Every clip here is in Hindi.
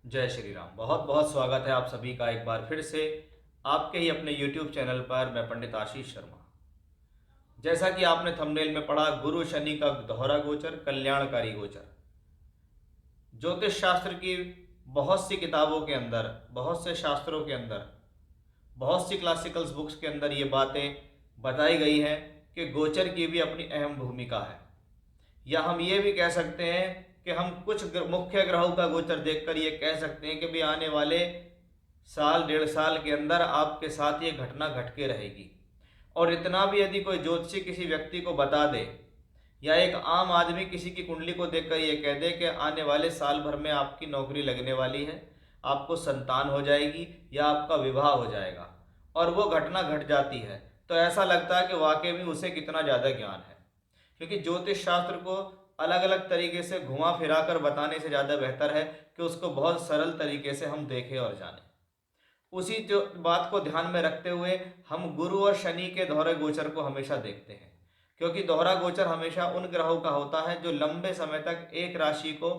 जय श्री राम। बहुत बहुत स्वागत है आप सभी का एक बार फिर से आपके ही अपने YouTube चैनल पर। मैं पंडित आशीष शर्मा। जैसा कि आपने थंबनेल में पढ़ा, गुरु शनि का दोहरा गोचर, कल्याणकारी गोचर। ज्योतिष शास्त्र की बहुत सी किताबों के अंदर, बहुत से शास्त्रों के अंदर, बहुत सी क्लासिकल्स बुक्स के अंदर ये बातें बताई गई हैं कि गोचर की भी अपनी अहम भूमिका है। या हम ये भी कह सकते हैं कि हम कुछ मुख्य ग्रहों का गोचर देखकर ये कह सकते हैं कि भी आने वाले साल डेढ़ साल के अंदर आपके साथ ये घटना घट के रहेगी। और इतना भी यदि कोई ज्योतिषी किसी व्यक्ति को बता दे या एक आम आदमी किसी की कुंडली को देखकर ये कह दे कि आने वाले साल भर में आपकी नौकरी लगने वाली है, आपको संतान हो जाएगी या आपका विवाह हो जाएगा, और वो घटना घट जाती है, तो ऐसा लगता है कि वाकई में उसे कितना ज़्यादा ज्ञान है। क्योंकि ज्योतिष शास्त्र को अलग अलग तरीके से घुमा फिरा कर बताने से ज़्यादा बेहतर है कि उसको बहुत सरल तरीके से हम देखें और जानें। उसी जो बात को ध्यान में रखते हुए हम गुरु और शनि के दोहरे गोचर को हमेशा देखते हैं, क्योंकि दोहरा गोचर हमेशा उन ग्रहों का होता है जो लंबे समय तक एक राशि को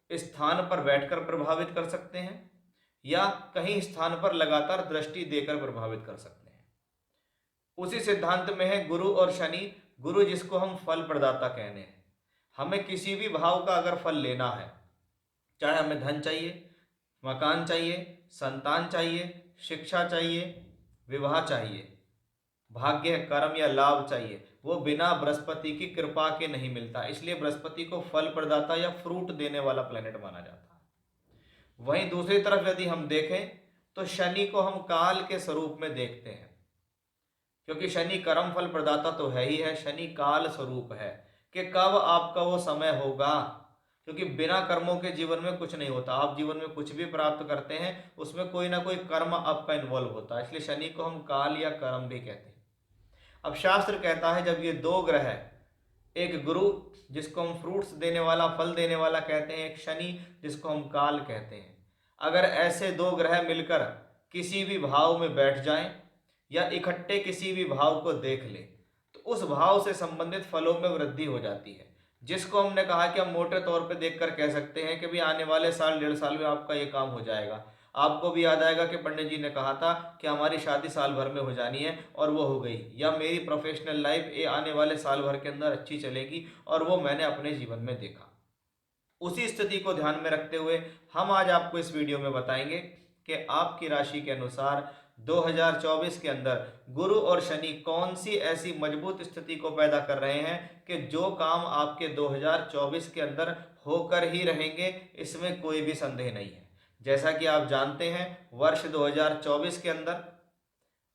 स्थान पर बैठकर प्रभावित कर सकते हैं या कहीं स्थान पर लगातार दृष्टि देकर प्रभावित कर सकते हैं। उसी सिद्धांत में है गुरु और शनि। गुरु जिसको हम फल प्रदाता कहने हैं। हमें किसी भी भाव का अगर फल लेना है, चाहे हमें धन चाहिए, मकान चाहिए, संतान चाहिए, शिक्षा चाहिए, विवाह चाहिए, भाग्य कर्म या लाभ चाहिए, वो बिना बृहस्पति की कृपा के नहीं मिलता। इसलिए बृहस्पति को फल प्रदाता या फ्रूट देने वाला प्लेनेट माना जाता है। वहीं दूसरी तरफ यदि हम देखें तो शनि को हम काल के स्वरूप में देखते हैं, क्योंकि शनि कर्म फल प्रदाता तो है ही है, शनि काल स्वरूप है कि कब आपका वो समय होगा। क्योंकि बिना कर्मों के जीवन में कुछ नहीं होता। आप जीवन में कुछ भी प्राप्त करते हैं उसमें कोई ना कोई कर्म आपका इन्वॉल्व होता है, इसलिए शनि को हम काल या कर्म भी कहते हैं। अब शास्त्र कहता है जब ये दो ग्रह, एक गुरु जिसको हम फ्रूट्स देने वाला, फल देने वाला कहते हैं, एक शनि जिसको हम काल कहते हैं, अगर ऐसे दो ग्रह मिलकर किसी भी भाव में बैठ जाएं या इकट्ठे किसी भी भाव को देख ले तो उस भाव से संबंधित फलों में वृद्धि हो जाती है। जिसको हमने कहा कि हम मोटे तौर पे देखकर कह सकते हैं कि भी आने वाले साल डेढ़ साल में आपका ये काम हो जाएगा। आपको भी याद आएगा कि पंडित जी ने कहा था कि हमारी शादी साल भर में हो जानी है और वो हो गई, या मेरी प्रोफेशनल लाइफ ये आने वाले साल भर के अंदर अच्छी चलेगी, और वो मैंने अपने जीवन में देखा। उसी स्थिति को ध्यान में रखते हुए हम आज आपको इस वीडियो में बताएंगे कि आपकी राशि के अनुसार 2024 के अंदर गुरु और शनि कौन सी ऐसी मजबूत स्थिति को पैदा कर रहे हैं कि जो काम आपके 2024 के अंदर होकर ही रहेंगे, इसमें कोई भी संदेह नहीं है। जैसा कि आप जानते हैं, वर्ष 2024 के अंदर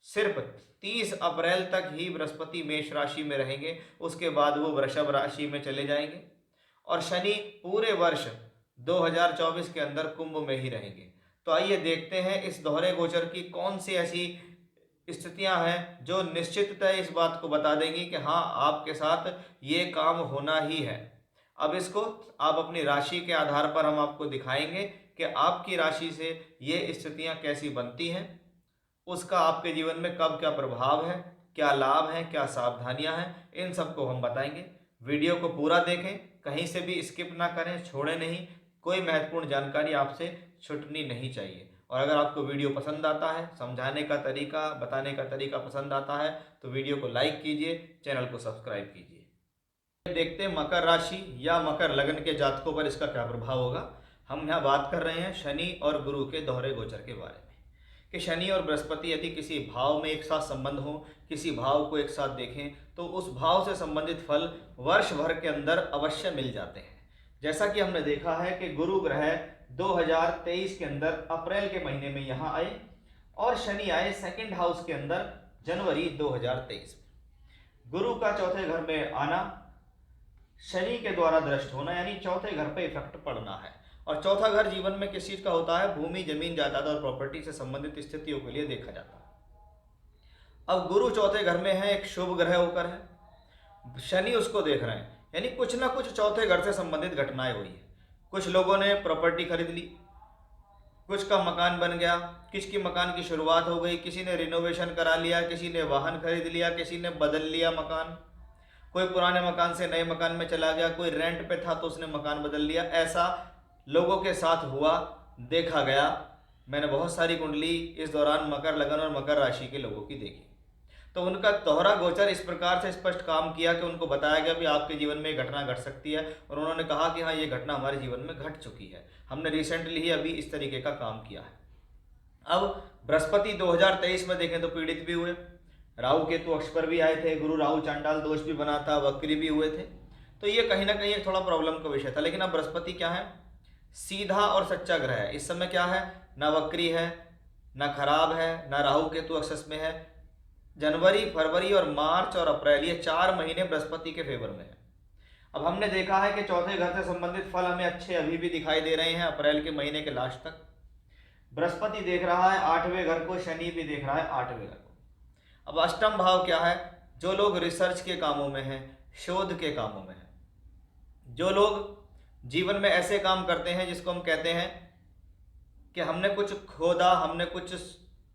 सिर्फ 30 अप्रैल तक ही बृहस्पति मेष राशि में रहेंगे, उसके बाद वो वृषभ राशि में चले जाएंगे और शनि पूरे वर्ष 2024 के अंदर कुंभ में ही रहेंगे। तो आइए देखते हैं इस दोहरे गोचर की कौन सी ऐसी स्थितियां हैं जो निश्चिततः इस बात को बता देंगी कि हाँ, आपके साथ ये काम होना ही है। अब इसको आप अपनी राशि के आधार पर हम आपको दिखाएंगे कि आपकी राशि से ये स्थितियां कैसी बनती हैं, उसका आपके जीवन में कब क्या प्रभाव है, क्या लाभ है, क्या सावधानियां हैं, इन सबको हम बताएंगे। वीडियो को पूरा देखें, कहीं से भी स्किप ना करें, छोड़ें नहीं। कोई महत्वपूर्ण जानकारी आपसे छूटनी नहीं चाहिए। और अगर आपको वीडियो पसंद आता है, समझाने का तरीका, बताने का तरीका पसंद आता है, तो वीडियो को लाइक कीजिए, चैनल को सब्सक्राइब कीजिए। देखते हैं मकर राशि या मकर लग्न के जातकों पर इसका क्या प्रभाव होगा। हम यहाँ बात कर रहे हैं शनि और गुरु के दोहरे गोचर के बारे में कि शनि और बृहस्पति यदि किसी भाव में एक साथ संबंध हो, किसी भाव को एक साथ देखें, तो उस भाव से संबंधित फल वर्ष भर के अंदर अवश्य मिल जाते हैं। जैसा कि हमने देखा है कि गुरु ग्रह 2023 के अंदर अप्रैल के महीने में यहाँ आए और शनि आए सेकंड हाउस के अंदर जनवरी 2023 में। गुरु का चौथे घर में आना, शनि के द्वारा दृष्ट होना, यानी चौथे घर पर इफेक्ट पड़ना है। और चौथा घर जीवन में किस चीज का होता है? भूमि, जमीन, जायदाद और प्रॉपर्टी से संबंधित स्थितियों के लिए देखा जाता है। अब गुरु चौथे घर में है, एक शुभ ग्रह होकर है, शनि उसको देख रहे हैं, यानी कुछ ना कुछ चौथे घर से संबंधित घटनाएं हुई है। कुछ लोगों ने प्रॉपर्टी खरीद ली, कुछ का मकान बन गया, किसी की मकान की शुरुआत हो गई, किसी ने रिनोवेशन करा लिया, किसी ने वाहन खरीद लिया, किसी ने बदल लिया मकान, कोई पुराने मकान से नए मकान में चला गया, कोई रेंट पे था तो उसने मकान बदल लिया। ऐसा लोगों के साथ हुआ देखा गया, मैंने बहुत सारी कुंडली इस दौरान मकर लगन और मकर राशि के लोगों की देखी, तो उनका दोहरा गोचर इस प्रकार से स्पष्ट काम किया कि उनको बताया गया भी आपके जीवन में ये घटना घट सकती है, और उन्होंने कहा कि हाँ ये घटना हमारे जीवन में घट चुकी है। हमने रिसेंटली ही अभी इस तरीके का काम किया है। अब बृहस्पति 2023 में देखें तो पीड़ित भी हुए, राहु केतु अक्ष पर भी आए थे, गुरु राहु चांडाल दोष भी बना था, वक्री भी हुए थे, तो ये कहीं ना कहीं एक थोड़ा प्रॉब्लम का विषय था। लेकिन अब बृहस्पति क्या है, सीधा और सच्चा ग्रह है। इस समय क्या है, ना वक्री है, ना खराब है, ना राहु केतु अक्ष में है। जनवरी, फरवरी और मार्च और अप्रैल, ये 4 महीने बृहस्पति के फेवर में है। अब हमने देखा है कि चौथे घर से संबंधित फल हमें अच्छे अभी भी दिखाई दे रहे हैं अप्रैल के महीने के लास्ट तक। बृहस्पति देख रहा है 8वें घर को, शनि भी देख रहा है 8वें घर को। अब अष्टम भाव क्या है, जो लोग रिसर्च के कामों में हैं, शोध के कामों में हैं, जो लोग जीवन में ऐसे काम करते हैं जिसको हम कहते हैं कि हमने कुछ खोदा, हमने कुछ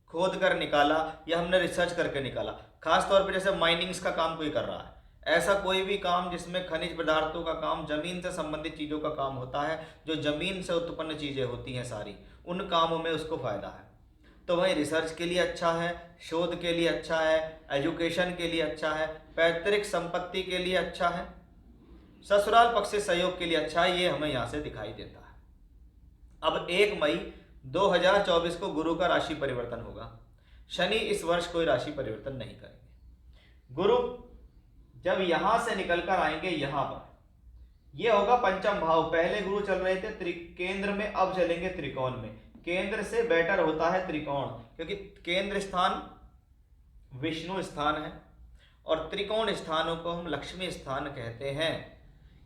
खोद कर निकाला या हमने रिसर्च करके निकाला। खास तौर पे जैसे माइनिंग्स का काम कोई कर रहा है, ऐसा कोई भी काम जिसमें खनिज पदार्थों का काम, जमीन से संबंधित चीज़ों का काम होता है, जो जमीन से उत्पन्न चीज़ें होती हैं सारी, उन कामों में उसको फायदा है। तो वहीं रिसर्च के लिए अच्छा है, शोध के लिए अच्छा है, एजुकेशन के लिए अच्छा है, पैतृक संपत्ति के लिए अच्छा है, ससुराल पक्ष से सहयोग के लिए अच्छा है, ये हमें यहाँ से दिखाई देता है। अब 1 मई 2024 को गुरु का राशि परिवर्तन होगा। शनि इस वर्ष कोई राशि परिवर्तन नहीं करेंगे। गुरु जब यहां से निकलकर आएंगे यहां पर, यह होगा पंचम भाव। पहले गुरु चल रहे थे केंद्र में, अब चलेंगे त्रिकोण में। केंद्र से बेटर होता है त्रिकोण, क्योंकि केंद्र स्थान विष्णु स्थान है और त्रिकोण स्थानों को हम लक्ष्मी स्थान कहते हैं।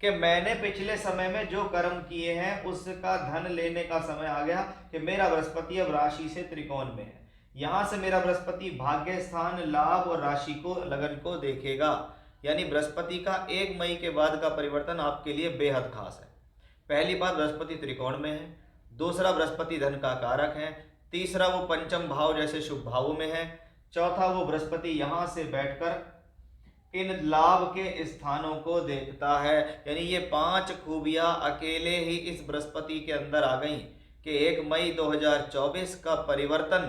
कि मैंने पिछले समय में जो कर्म किए हैं उसका धन लेने का समय आ गया कि मेरा बृहस्पति अब राशि से त्रिकोण में है। यहां से मेरा बृहस्पति भाग्य स्थान, लाभ और राशि को, लगन को देखेगा। यानी बृहस्पति का 1 मई के बाद का परिवर्तन आपके लिए बेहद खास है। पहली बात, बृहस्पति त्रिकोण में है। दूसरा, बृहस्पति धन का कारक है। तीसरा, वो पंचम भाव जैसे शुभ भावों में है। चौथा, वो बृहस्पति यहां से बैठकर इन लाभ के स्थानों को देखता है। यानी ये 5 खूबियां अकेले ही इस बृहस्पति के अंदर आ गई कि 1 मई 2024 का परिवर्तन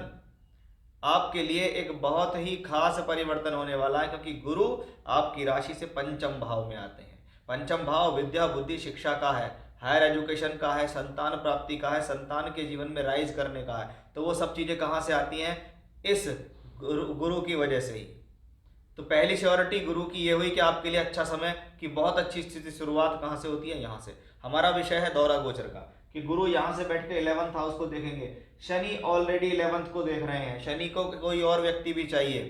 आपके लिए एक बहुत ही खास परिवर्तन होने वाला है, क्योंकि गुरु आपकी राशि से पंचम भाव में आते हैं। पंचम भाव विद्या, बुद्धि, शिक्षा का है, हायर एजुकेशन का है, संतान प्राप्ति का है, संतान के जीवन में राइज करने का है। तो वो सब चीजें कहाँ से आती हैं, इस गुरु की वजह से ही। तो पहली श्योरिटी गुरु की ये हुई कि आपके लिए अच्छा समय की बहुत अच्छी स्थिति शुरुआत कहाँ से होती है, यहाँ से। हमारा विषय है दौरा गोचर का, कि गुरु यहाँ से बैठ के 11th हाउस को देखेंगे। शनि ऑलरेडी 11th को देख रहे हैं। शनि को कोई और व्यक्ति भी चाहिए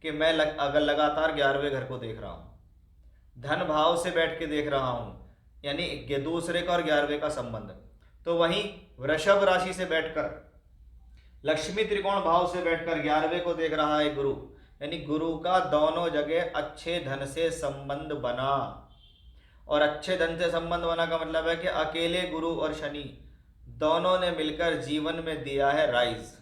कि मैं अगर लगातार 11वें घर को देख रहा हूँ, धन भाव से बैठ के देख रहा हूँ, यानी दूसरे का और 11वें का संबंध। तो वहीं वृषभ राशि से बैठकर, लक्ष्मी त्रिकोण भाव से बैठकर 11वें को देख रहा है गुरु। यानी गुरु का दोनों जगह अच्छे धन से संबंध बना। और अच्छे धन से संबंध बना का मतलब है कि अकेले गुरु और शनि दोनों ने मिलकर जीवन में दिया है राइज,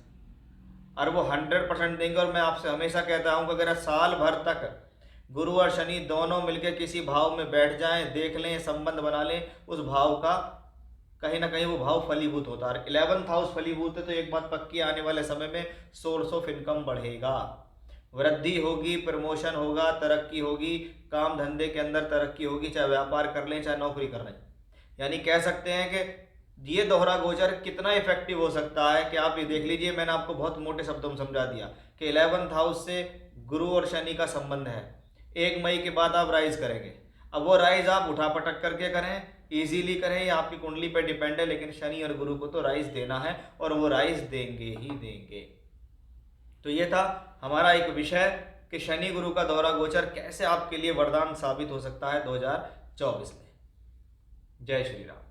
और वो 100% देंगे। और मैं आपसे हमेशा कहता हूं कि अगर साल भर तक गुरु और शनि दोनों मिलकर किसी भाव में बैठ जाएं, देख लें, संबंध बना लें, उस भाव का कहीं ना कहीं वो भाव फलीभूत होता है। 11th हाउस फलीभूत है तो एक बात पक्की, आने वाले समय में सोर्स ऑफ इनकम बढ़ेगा, वृद्धि होगी, प्रमोशन होगा, तरक्की होगी, काम धंधे के अंदर तरक्की होगी, चाहे व्यापार कर लें चाहे नौकरी कर लें। यानी कह सकते हैं कि ये दोहरा गोचर कितना इफेक्टिव हो सकता है कि आप ये देख लीजिए। मैंने आपको बहुत मोटे शब्दों में समझा दिया कि 11th हाउस से गुरु और शनि का संबंध है। 1 मई के बाद आप राइज करेंगे। अब वो राइज आप उठा पटक करके करें, इजीली करें, या आपकी कुंडली पर डिपेंड है, लेकिन शनि और गुरु को तो राइज देना है और वो राइज देंगे ही देंगे। तो ये था हमारा एक विषय कि शनि गुरु का दौरा गोचर कैसे आपके लिए वरदान साबित हो सकता है 2024 में। जय श्री राम।